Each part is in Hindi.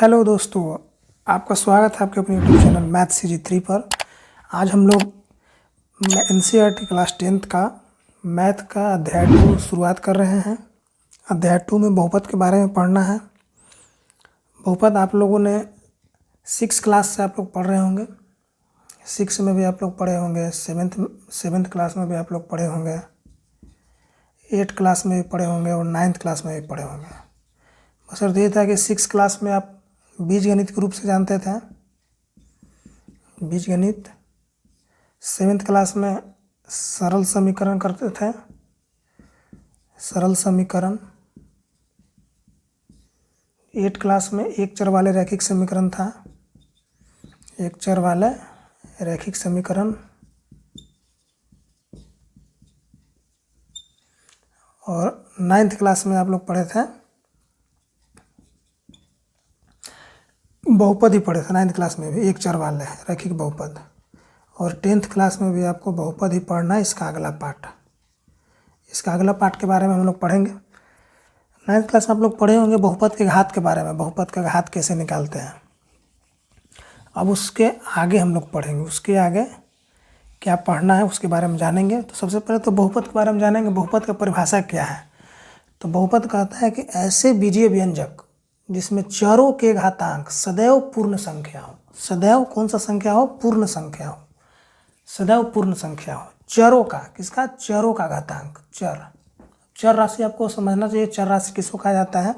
हेलो दोस्तों, आपका स्वागत है आपके अपने यूट्यूब चैनल मैथ CG3 पर। आज हम लोग NCERT क्लास 10th का मैथ का अध्याय 2 शुरुआत कर रहे हैं। अध्याय 2 में बहुपद के बारे में पढ़ना है। बहुपद आप लोगों ने 6 क्लास से आप लोग पढ़ रहे होंगे, 6 में भी आप लोग पढ़े होंगे, सेवेंथ क्लास में भी आप लोग पढ़े होंगे, 8 क्लास में भी पढ़े होंगे और 9th क्लास में भी पढ़े होंगे। बस अर्थ ये था कि 6 क्लास में आप बीजगणित के रूप से जानते थे बीजगणित, 7th क्लास में सरल समीकरण करते थे, सरल समीकरण, 8 क्लास में एक चर वाले रैखिक समीकरण था, एक चर वाले रैखिक समीकरण, और 9th क्लास में आप लोग पढ़े थे बहुपद ही पढ़े थे। 9th क्लास में भी एक चर वाले रैखिक बहुपद, और 10th क्लास में भी आपको बहुपद ही पढ़ना है। इसका अगला पार्ट के बारे में हम लोग पढ़ेंगे। 9th क्लास में आप लोग पढ़े होंगे बहुपद के घात के बारे में, बहुपद का घात कैसे निकालते हैं। अब उसके आगे हम लोग पढ़ेंगे, उसके आगे क्या पढ़ना है उसके बारे में जानेंगे। तो सबसे पहले तो बहुपद के बारे में जानेंगे। बहुपद का परिभाषा क्या है? तो बहुपद कहता है कि ऐसे बीजीय व्यंजक जिसमें चरों के घातांक सदैव पूर्ण संख्या हो। सदैव कौन सा संख्या हो? पूर्ण संख्या हो। सदैव पूर्ण संख्या हो। चरों का, किसका? चरों का घातांक। चर राशि आपको समझना चाहिए। चर राशि किसको कहा जाता है?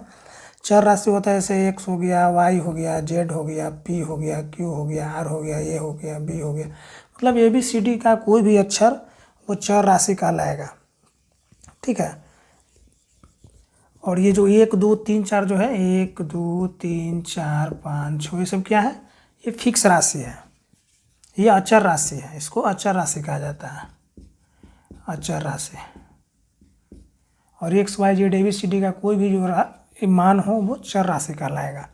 चर राशि होता है जैसे x हो गया, y हो गया, z हो गया, p हो गया, q हो गया, r हो गया, a हो गया, b हो गया। मतलब ABCD का कोई भी अक्षर वो चर राशि कहलाएगा। ठीक है। और ये जो 1 2 3 4 जो है, 1 2 3 4 5 6, ये सब क्या है? ये फिक्स राशि है, ये अचर राशि है। इसको अचर राशि कहा जाता है, अचर राशि। और x y z ABCD का कोई भी जो मान हो वो चर राशि कहलाएगा।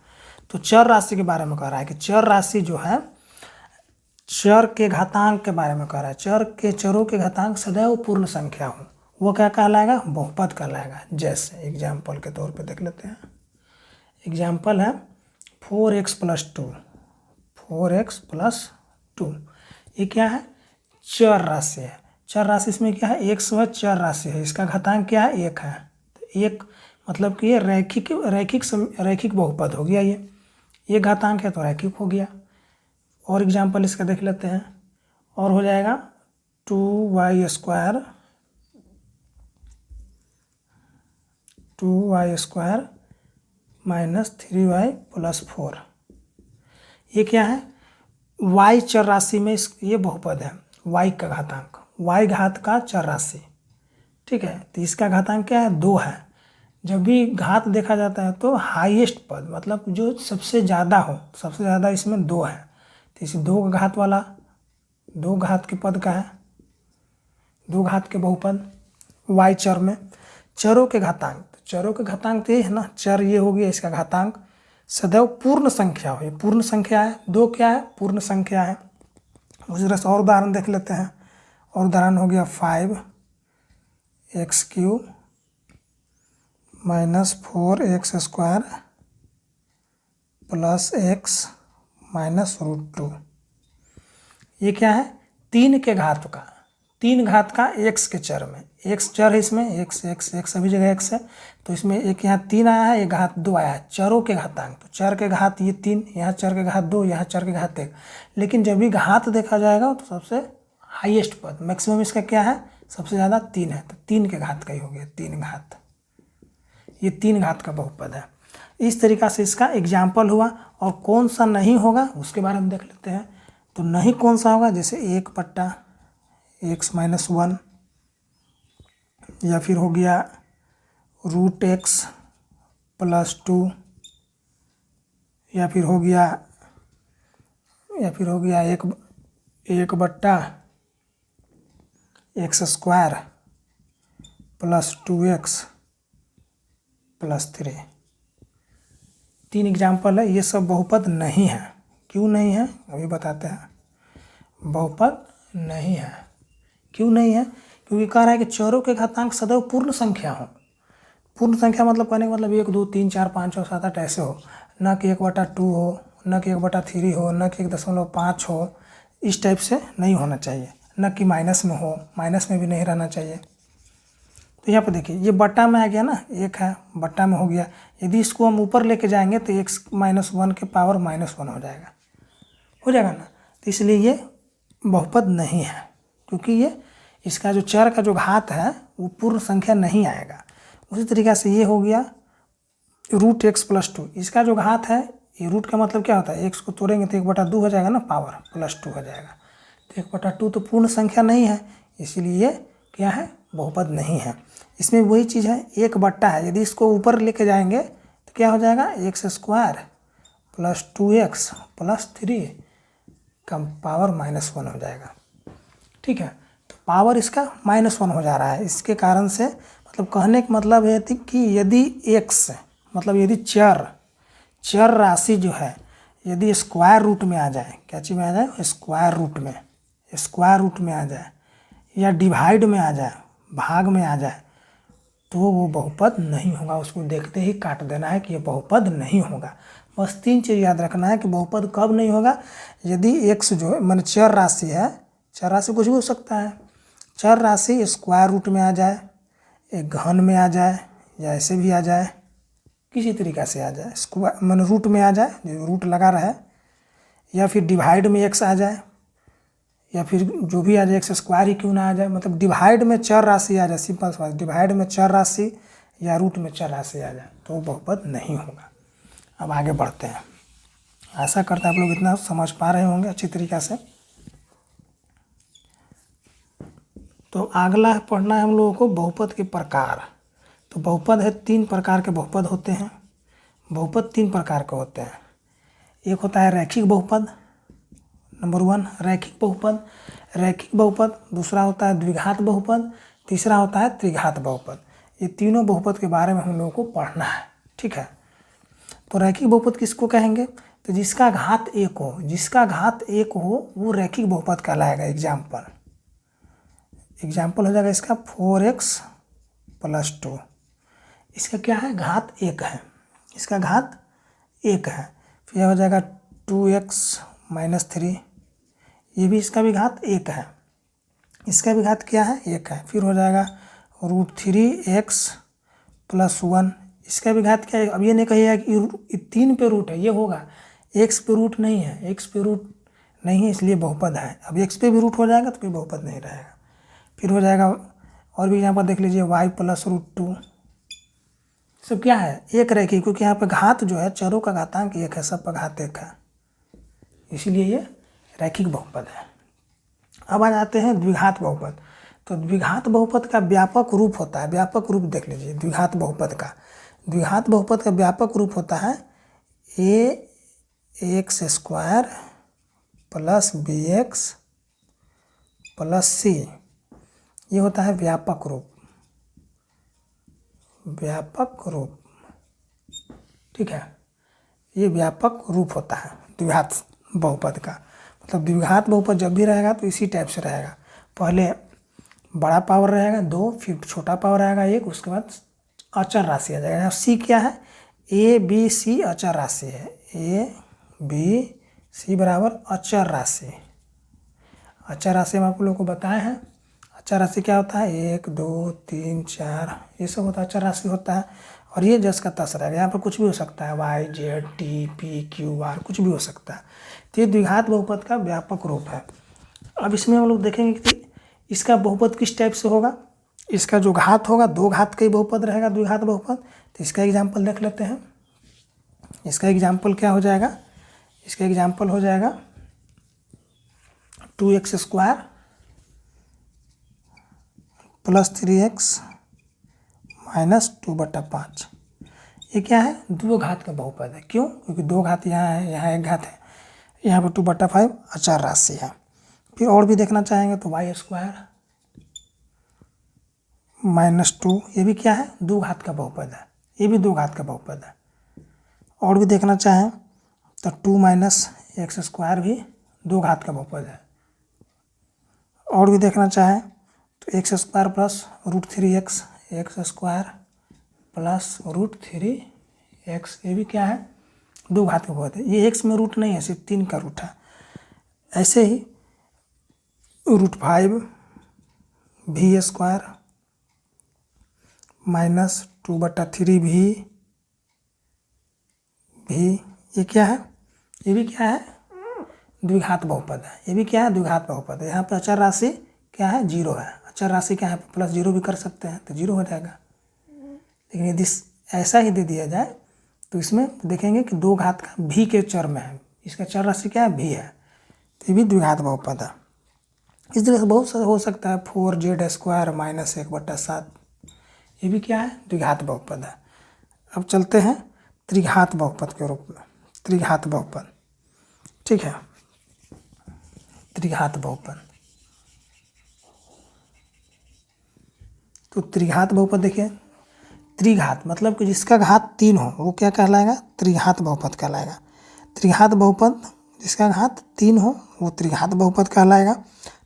तो चर राशि के बारे में कह रहा है कि चर राशि जो है चर के घातांक के बारे में कह रहा है। चरों के घातांक सदैव पूर्ण संख्या हो, वो क्या कहलाएगा? बहुपद कहलाएगा। जैसे एग्जाम्पल के तौर पे देख लेते हैं। एग्जाम्पल है 4x + 2, 4x + 2। ये क्या है? चर राशि है। चर राशि इसमें क्या है? x वह चर राशि है, इसका घातांक क्या है? 1 है। तो 1 मतलब कि ये रैखिक बहुपद हो गया। ये घातांक है तो रैखिक हो गया। और एग्जाम्पल इसका देख लेते हैं, और हो जाएगा 2y² - 3y + 4। ये क्या है? y चर राशि में ये बहुपद है। y का घातांक, y घात का चर राशि। ठीक है। तो इसका घातांक क्या है? 2 है। जब भी घात देखा जाता है तो हाईएस्ट पद, मतलब जो सबसे ज़्यादा हो, सबसे ज़्यादा इसमें 2 है। तो इस 2 घात वाला, 2 घात के पद का है, 2 घात के बहुपद y चर में। चरों के घातांक, चरों के घातांक तो ये है ना, चर ये हो गया, इसका घातांक सदैव पूर्ण संख्या हो। ये पूर्ण संख्या है। 2 क्या है? पूर्ण संख्या है। उसी तरह से और उदाहरण देख लेते हैं। और उदाहरण हो गया 5x³ - 4x² + x - √2। ये क्या है? 3 के घात का, 3 घात का x के चर में। x चर है इसमें, x सभी जगह x है। तो इसमें एक यहाँ 3 आया है, एक घात 2 आया है। चरों के घातांक, तो चर के घात ये 3, यहाँ चर के घात 2, यहाँ चर के घात 1। लेकिन जब भी घात देखा जाएगा तो सबसे हाईएस्ट पद, मैक्सिमम इसका क्या है? सबसे ज़्यादा 3 है। तो 3 के घात का ही हो गया, 3 घात। ये 3 घात का बहुपद है। इस तरीक़ा से इसका एग्जाम्पल हुआ। और कौन सा नहीं होगा उसके बारे में देख लेते हैं। तो नहीं कौन सा होगा? जैसे 1/x - 1, या फिर हो गया √x + 2, या फिर हो गया 1/x² + 2x + 3। 3 एग्जाम्पल है। ये सब बहुपद नहीं है। क्यों नहीं है? अभी बताते हैं। बहुपद नहीं है। क्यों नहीं है? क्योंकि कह रहा है कि चरों के घातांक सदैव पूर्ण संख्या हो। पूर्ण संख्या मतलब कहने का मतलब 1 2 3 4 5 6 7 8 ऐसे हो। न कि 1/2 हो, न कि 1/3 हो, न कि 1.5 हो, इस टाइप से नहीं होना चाहिए। न कि माइनस में हो, माइनस में भी नहीं रहना चाहिए। तो यहाँ पे देखिए ये बट्टा में आ गया ना, 1 है बट्टा में हो गया। यदि इसको हम ऊपर लेके जाएंगे तो x - 1 के पावर -1 हो जाएगा ना। तो इसलिए ये बहुपद नहीं है, क्योंकि ये इसका जो चर का जो घात है वो पूर्ण संख्या नहीं आएगा। उसी तरीके से ये हो गया √x+2, इसका जो घात है, ये रूट का मतलब क्या होता है, x को तोड़ेंगे तो 1/2 हो जाएगा ना, पावर +2 हो जाएगा। तो 1/2 तो पूर्ण संख्या नहीं है, इसीलिए ये क्या है, बहुपद नहीं है। इसमें वही चीज़ है, 1 बट्टा है, यदि इसको ऊपर लेके जाएंगे तो क्या हो जाएगा, x² + 2x + 3 का पावर -1 हो जाएगा। ठीक है, तो पावर इसका -1 हो जा रहा है। इसके कारण से मतलब कहने का मतलब है कि यदि x मतलब यदि चर राशि जो है यदि स्क्वायर रूट में आ जाए, क्या चीज़ में आ जाए, स्क्वायर रूट में आ जाए, या डिवाइड में आ जाए, भाग में आ जाए, तो वो बहुपद नहीं होगा। उसको देखते ही काट देना है कि ये बहुपद नहीं होगा। बस 3 चीज़ याद रखना है कि बहुपद कब नहीं होगा, यदि x जो है मान चर राशि है, चर राशि कुछ भी हो सकता है, चर राशि स्क्वायर रूट में आ जाए, एक घन में आ जाए, या ऐसे भी आ जाए, किसी तरीक़ा से आ जाए, स्क्वायर मान रूट में आ जाए, जो रूट लगा रहे, या फिर डिवाइड में x आ जाए, या फिर जो भी आ जाए x² ही क्यों ना आ जाए, मतलब डिवाइड में चर राशि आ जाए, सिंपल सी बात, डिवाइड में चर राशि या रूट में चर राशि आ जाए तो बहुपद नहीं होगा। अब आगे बढ़ते हैं। आशा करता है आप लोग इतना समझ पा रहे होंगे अच्छी तरीक़ा से। तो अगला पढ़ना है हम लोगों को बहुपद के प्रकार। तो बहुपद है, 3 प्रकार के बहुपद होते हैं। बहुपद 3 प्रकार के होते हैं। एक होता है रैखिक बहुपद, नंबर 1 रैखिक बहुपद, दूसरा होता है द्विघात बहुपद, तीसरा होता है त्रिघात बहुपद। ये तीनों बहुपद के बारे में हम लोगों को पढ़ना है। ठीक है, तो रैखिक बहुपद किसको कहेंगे, तो जिसका घात 1 हो वो रैखिक बहुपद कहलाएगा। एग्जाम्पल हो जाएगा इसका 4x + 2, इसका क्या है, घात 1 है, इसका घात 1 है। फिर हो जाएगा 2x - 3, ये भी इसका भी घात 1 है, इसका भी घात क्या है, 1 है। फिर हो जाएगा √3x + 1, इसका भी घात क्या है। अब ये नहीं कहिएगा कि 3 पे रूट है, ये होगा, x पे रूट नहीं है, इसलिए बहुपद है। अब x पे भी रूट हो जाएगा तो कोई बहुपद नहीं रहेगा। फिर हो जाएगा, और भी यहाँ पर देख लीजिए, y + √2, सब क्या है, एक रैखिक, क्योंकि यहाँ पे घात जो है, चरों का घातांक 1 है, सब पर घात 1 है, इसीलिए ये रैखिक बहुपद है। अब आ जाते हैं द्विघात बहुपद। तो द्विघात बहुपद का व्यापक रूप होता है, व्यापक रूप देख लीजिए द्विघात बहुपद का। द्विघात बहुपद का व्यापक रूप होता है ax² + bx + c, ये होता है व्यापक रूप। ठीक है, ये व्यापक रूप होता है द्विघात बहुपद का। मतलब द्विघात बहुपद जब भी रहेगा तो इसी टाइप से रहेगा, पहले बड़ा पावर रहेगा 2, फिर छोटा पावर आएगा 1, उसके बाद अचर राशि आ जाएगा। सी क्या है, a b c अचर राशि है, a b c बराबर अचर राशि। अचर राशि हम आप लोगों को बताए हैं, अचर राशि क्या होता है, 1 2 3 4, ये सब होता है, अचर राशि होता है। और ये जस का तस रहेगा, यहाँ पर कुछ भी हो सकता है, y z t p q r, कुछ भी हो सकता है। तो ये द्विघात बहुपद का व्यापक रूप है। अब इसमें हम लोग देखेंगे कि इसका बहुपद किस टाइप से होगा। इसका जो घात होगा, 2 घात का ही बहुपद रहेगा द्विघात बहुपद। तो इसका एग्जाम्पल देख लेते हैं। इसका एग्जाम्पल क्या हो जाएगा, इसका एग्जाम्पल हो जाएगा 2x² + 3x - 2/5। ये क्या है, 2 घात का बहुपद है। क्यों, क्योंकि 2 घात यहाँ है, यहाँ 1 घात है, यहाँ पर 2/5 अचर राशि है। फिर और भी देखना चाहेंगे तो y² - 2, ये भी क्या है, 2 घात का बहुपद है, ये भी 2 घात का बहुपद है। और भी देखना चाहें तो 2 - x² भी 2 घात का बहुपद है। और भी देखना चाहें तो x² + √3x, x² + √3x, ये भी क्या है, दो घात के बहुपद है। ये एक्स में रूट नहीं है, सिर्फ 3 का रूट है। ऐसे ही √5 v² -2/3 भी ये क्या है, ये भी क्या है, द्विघात बहुपद है। ये भी क्या है, द्विघात बहुपद है। यहाँ पे अचर राशि क्या है, 0 है। अचर राशि क्या है, प्लस 0 भी कर सकते हैं तो 0 हो जाएगा। लेकिन यदि ऐसा ही दे दिया जाए तो इसमें देखेंगे कि 2 घात का भी के चर में है, इसका चर राशि क्या है, भी है, तो ये भी द्विघात बहुपद है। इस तरह से बहुत सारा हो सकता है। 4z² -1/7 ये भी क्या है, द्विघात बहुपद है। अब चलते हैं त्रिघात बहुपद के रूप में। त्रिघात बहुपद, ठीक है, त्रिघात बहुपद। तो त्रिघात बहुपद देखिए, त्रिघात मतलब कि जिसका घात 3 हो वो क्या कहलाएगा, त्रिघात बहुपद कहलाएगा। त्रिघात बहुपद जिसका घात 3 हो वो त्रिघात बहुपद कहलाएगा।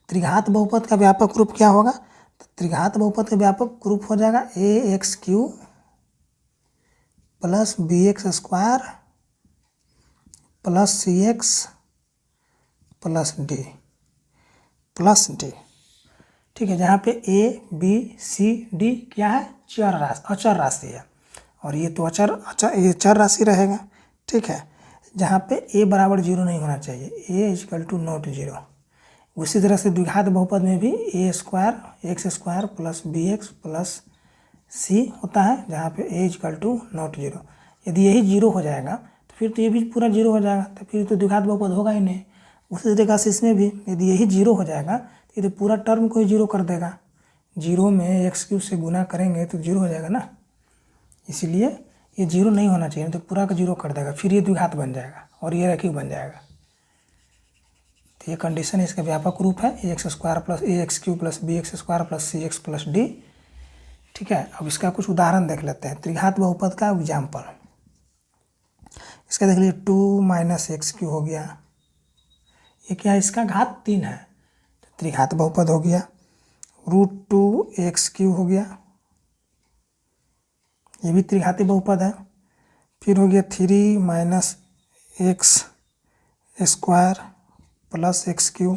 त्रिघात बहुपद का व्यापक रूप क्या होगा, तो त्रिघात बहुपद का व्यापक रूप हो जाएगा ax³ + bx² + cx + d, ठीक है। जहाँ पे a b c d क्या है, अचर राशि है, और ये तो ये चर राशि रहेगा, ठीक है। जहाँ पे a बराबर 0 नहीं होना चाहिए, a = नॉट 0। उसी तरह से द्विघात बहुपद में भी a² x² + bx + c होता है, जहाँ पे a = नॉट 0। यदि यही 0 हो जाएगा तो फिर तो ये भी पूरा 0 हो जाएगा, तो फिर तो द्विघात बहुपद होगा ही नहीं। उसी तरीके से इसमें भी यदि यही 0 हो जाएगा तो ये तो पूरा टर्म को ही 0 कर देगा। 0 में x³ से गुना करेंगे तो 0 हो जाएगा ना, इसीलिए ये 0 नहीं होना चाहिए, तो पूरा का 0 कर देगा, फिर ये द्विघात बन जाएगा और ये रैखिक बन जाएगा। तो ये कंडीशन इसका व्यापक रूप है ax² + ax³ + bx² + cx + d, ठीक है। अब इसका कुछ उदाहरण देख लेते हैं। त्रिघात बहुपद का एग्जाम्पल इसका देख लीजिए, 2 - x³ हो गया, ये क्या है, इसका घात 3 है, तो त्रिघात बहुपद हो गया। √2x³ हो गया, ये भी त्रिघाती बहुपद है। फिर हो गया 3 - x² + x³,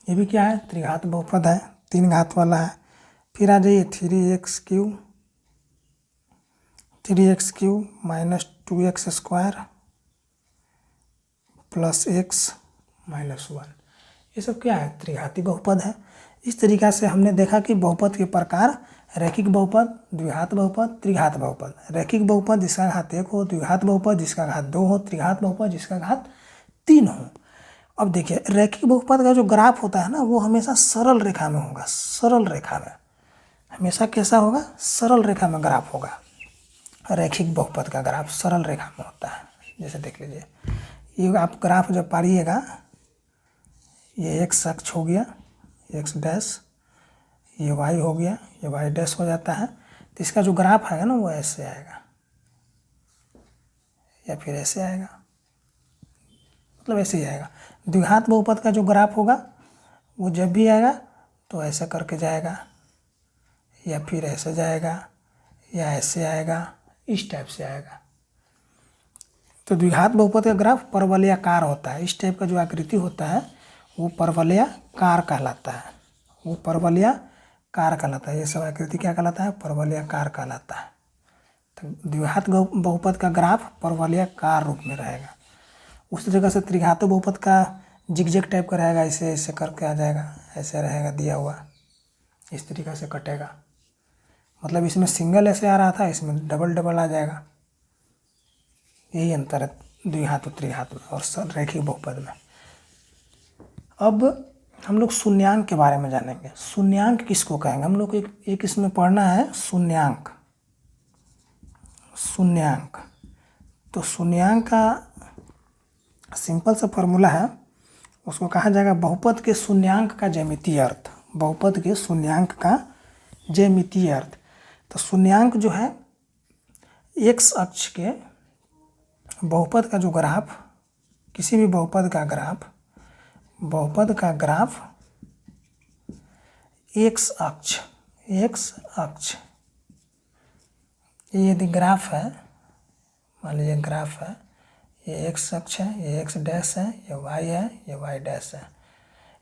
ये भी क्या है, त्रिघात बहुपद है, 3 घात वाला है। फिर आ जाइए 3x³ - 2x² + x - 1, ये सब क्या है, त्रिघाती बहुपद है। इस तरीक़ा से हमने देखा कि बहुपद के प्रकार रैखिक बहुपद, द्विघात बहुपद, त्रिघात बहुपद। रैखिक बहुपद जिसका घात 1 हो, द्विघात बहुपद जिसका घात 2 हो, त्रिघात बहुपद जिसका घात 3 हो। अब देखिए, रैखिक बहुपद का जो ग्राफ होता है ना, वो हमेशा सरल रेखा में होगा। सरल रेखा में हमेशा कैसा होगा, सरल रेखा में ग्राफ होगा। रैखिक बहुपद का ग्राफ सरल रेखा में होता है। जैसे देख लीजिए, ये आप ग्राफ जब पारिएगा, ये x अक्ष हो गया, x', ये y हो गया, ये y' हो जाता है। तो इसका जो ग्राफ आएगा ना वो ऐसे आएगा या फिर ऐसे आएगा, मतलब ऐसे ही आएगा। द्विघात बहुपद का जो ग्राफ होगा वो जब भी आएगा तो ऐसा करके जाएगा, या फिर ऐसे जाएगा, या ऐसे आएगा, इस टाइप से आएगा। तो द्विघात बहुपद का ग्राफ परवलयाकार होता है। इस टाइप का जो आकृति होता है वो परवलयाकार कहलाता है, वो परवलयाकार कहलाता है। ये सब आकृति क्या कहलाता है, परवलयाकार कहलाता है। तो द्विघात बहुपद का ग्राफ परवलयाकार रूप में रहेगा। उसी जगह से त्रिघात बहुपद का जिगजैग टाइप का रहेगा, ऐसे ऐसे करके आ जाएगा, ऐसे रहेगा दिया हुआ, इस तरीक़े से कटेगा। मतलब इसमें सिंगल ऐसे आ रहा था, इसमें डबल डबल आ जाएगा। यही अंतर है द्विघात और त्रिघात में और रैखिक बहुपद में। अब हम लोग शून्यांक के बारे में जानेंगे। शून्यांक किसको कहेंगे, हम लोग को एक इसमें पढ़ना है शून्यांक। शून्यांक, तो शून्यांक का सिंपल सा फॉर्मूला है, उसको कहा जाएगा बहुपद के शून्यांक का ज्यामितीय अर्थ। बहुपद के शून्यांक का ज्यामितीय अर्थ। तो शून्यांक जो है, एक्स अक्ष के बहुपद का जो ग्राफ, किसी भी बहुपद का ग्राफ एक्स अक्ष ये यदि ग्राफ है, मान लीजिए ग्राफ है, ये x अक्ष है, ये x डैश है, ये y है, ये y डैश है।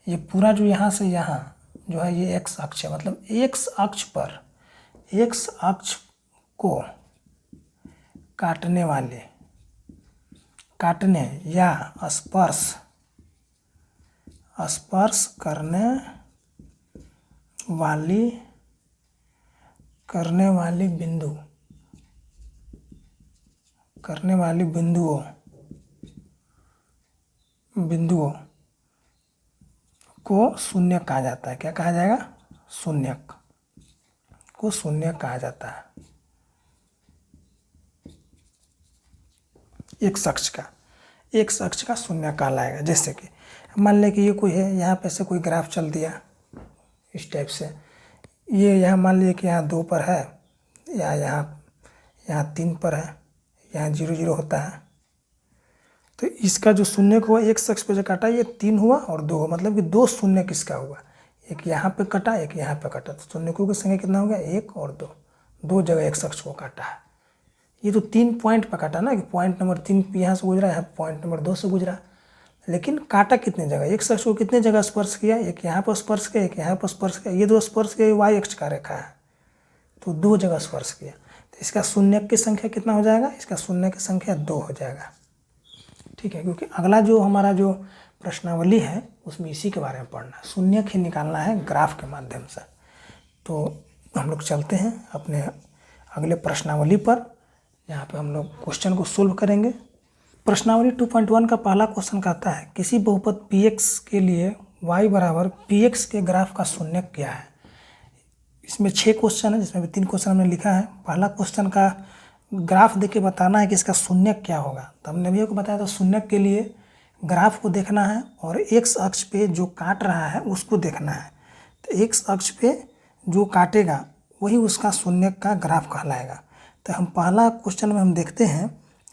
ये पूरा जो यहाँ से यहाँ जो है ये x अक्ष है, मतलब x अक्ष पर x अक्ष को काटने या स्पर्श करने वाली बिंदुओं को शून्य कहा जाता है। क्या कहा जाएगा? शून्यक को शून्य कहा जाता है। एक अक्ष का शून्य कहलाएगा। जैसे कि मान लें कि ये कोई है, यहाँ पे से कोई ग्राफ चल दिया इस टाइप से, ये यहाँ मान लीजिए कि यहाँ 2 पर है, या यहाँ 3 पर है, यहाँ 0 0 होता है। तो इसका जो शून्य हुआ एक अक्ष पे जो काटा, ये 3 हुआ और 2 हुआ, मतलब कि 2 शून्य किसका हुआ, एक यहाँ पे कटा, एक यहाँ पे कटा। तो शून्यकों की संख्या कितना हो गया? 1 और 2, 2 जगह एक अक्ष को काटा है। ये तो 3 पॉइंट पर काटा ना, कि पॉइंट नंबर 3 यहाँ से गुजरा, यहाँ पॉइंट नंबर 2 से गुजरा, लेकिन काटा कितने जगह? एक अक्ष को कितने जगह स्पर्श किया? एक यहाँ पर स्पर्श किया, एक यहाँ पर स्पर्श किया। ये 2 स्पर्श किया, y अक्ष का रेखा है, तो 2 जगह स्पर्श किया। तो इसका शून्यक की संख्या कितना हो जाएगा? इसका शून्य की संख्या 2 हो जाएगा। ठीक है, क्योंकि अगला जो हमारा जो प्रश्नावली है उसमें इसी के बारे में पढ़ना है, शून्यक ही निकालना है ग्राफ के माध्यम से। तो हम लोग चलते हैं अपने अगले प्रश्नावली पर, यहाँ पे हम लोग क्वेश्चन को सोल्व करेंगे। प्रश्नावली 2.1 का पहला क्वेश्चन कहता है किसी बहुपद px के लिए y बराबर px के ग्राफ का शून्यक क्या है। इसमें 6 क्वेश्चन है, जिसमें भी 3 क्वेश्चन हमने लिखा है। पहला क्वेश्चन का ग्राफ देख के बताना है कि इसका शून्यक क्या होगा। तो हमने भी आपको बताया था शून्यक के लिए ग्राफ को देखना है और x अक्ष पे जो काट रहा है उसको देखना है। तो x अक्ष पे जो काटेगा वही उसका शून्यक का ग्राफ कहलाएगा। तो हम पहला क्वेश्चन में हम देखते हैं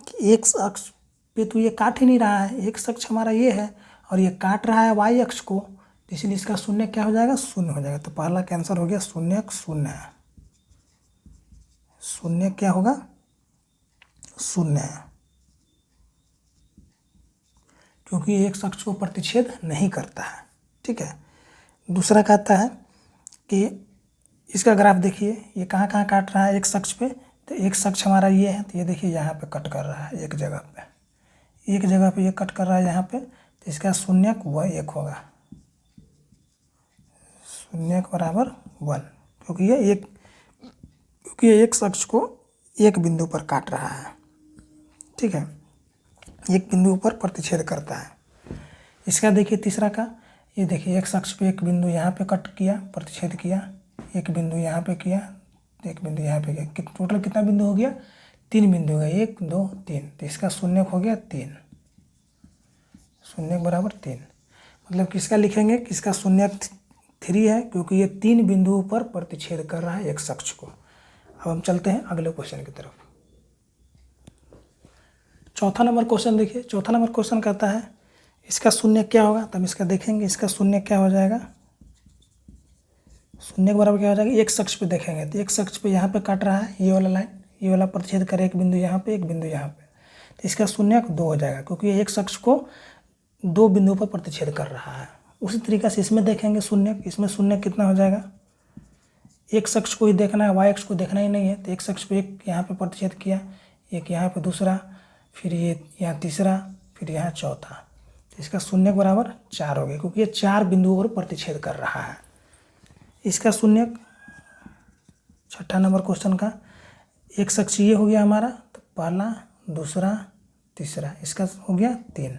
कि x अक्ष पे तो ये काट ही नहीं रहा है, x अक्ष हमारा ये है और ये काट रहा है y अक्ष को, तो इसलिए इसका शून्य क्या हो जाएगा? शून्य हो जाएगा। तो पहला का आंसर हो गया शून्यक शून्य है। शून्य क्या होगा? शून्य है, क्योंकि ये x अक्ष को प्रतिच्छेद नहीं करता है। ठीक है। दूसरा कहता है कि इसका ग्राफ देखिए, ये कहाँ कहाँ काट रहा है x अक्ष पे। तो x अक्ष हमारा ये है, तो ये देखिए यहाँ पे कट कर रहा है, एक जगह पे ये कट कर रहा है यहाँ पे। तो इसका शून्यक वह 1 होगा, शून्यक बराबर 1, क्योंकि ये x अक्ष को एक बिंदु पर काट रहा है। ठीक है, एक बिंदु पर प्रतिच्छेद करता है। इसका देखिए तीसरा का, ये देखिए x अक्ष पे एक बिंदु यहाँ पे कट किया, प्रतिच्छेद किया, एक बिंदु यहाँ पे किया, एक बिंदु यहाँ पे किया। टोटल कितना बिंदु हो गया? 3 बिंदु हो गया, 1 2 3। तो इसका शून्यक हो गया 3, शून्यक बराबर 3। मतलब किसका लिखेंगे? किसका शून्यक 3 है, क्योंकि ये 3 बिंदुओं पर प्रतिच्छेद कर रहा है x अक्ष को। अब हम चलते हैं अगले क्वेश्चन की तरफ। चौथा नंबर क्वेश्चन देखिए। चौथा नंबर क्वेश्चन कहता है इसका शून्य क्या होगा। तो हम इसका देखेंगे, इसका शून्य क्या हो जाएगा? शून्य के बराबर क्या हो जाएगा? x अक्ष पे देखेंगे तो x अक्ष पे यहाँ पे काट रहा है ये वाला लाइन, ये वाला प्रतिच्छेद करे एक बिंदु यहाँ पे, एक बिंदु यहाँ पे। तो इसका शून्य 2 हो जाएगा, क्योंकि ये x अक्ष को 2 बिंदुओं पर प्रतिच्छेद कर रहा है। उसी तरीके से इसमें देखेंगे शून्य, इसमें शून्य कितना हो जाएगा? x अक्ष को ही देखना है, y अक्ष को देखना ही नहीं है। तो x अक्ष पे एक यहाँ पे प्रतिच्छेद किया, एक यहाँ पे दूसरा, फिर ये यहाँ तीसरा, फिर यहाँ चौथा। तो इसका शून्य बराबर 4 हो गया, क्योंकि ये 4 बिंदुओं पर प्रतिच्छेद कर रहा है। इसका शून्य छठा नंबर क्वेश्चन का x अक्ष ये हो गया हमारा, तो पहला, दूसरा, तीसरा, इसका हो गया 3।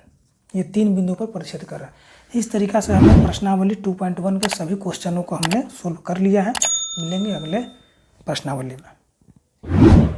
ये 3 बिंदु पर प्रतिच्छेद कर रहा है। इस तरीक़ा से हमने प्रश्नावली 2.1 के सभी क्वेश्चनों को हमने सोल्व कर लिया है। मिलेंगे अगले प्रश्नावली में।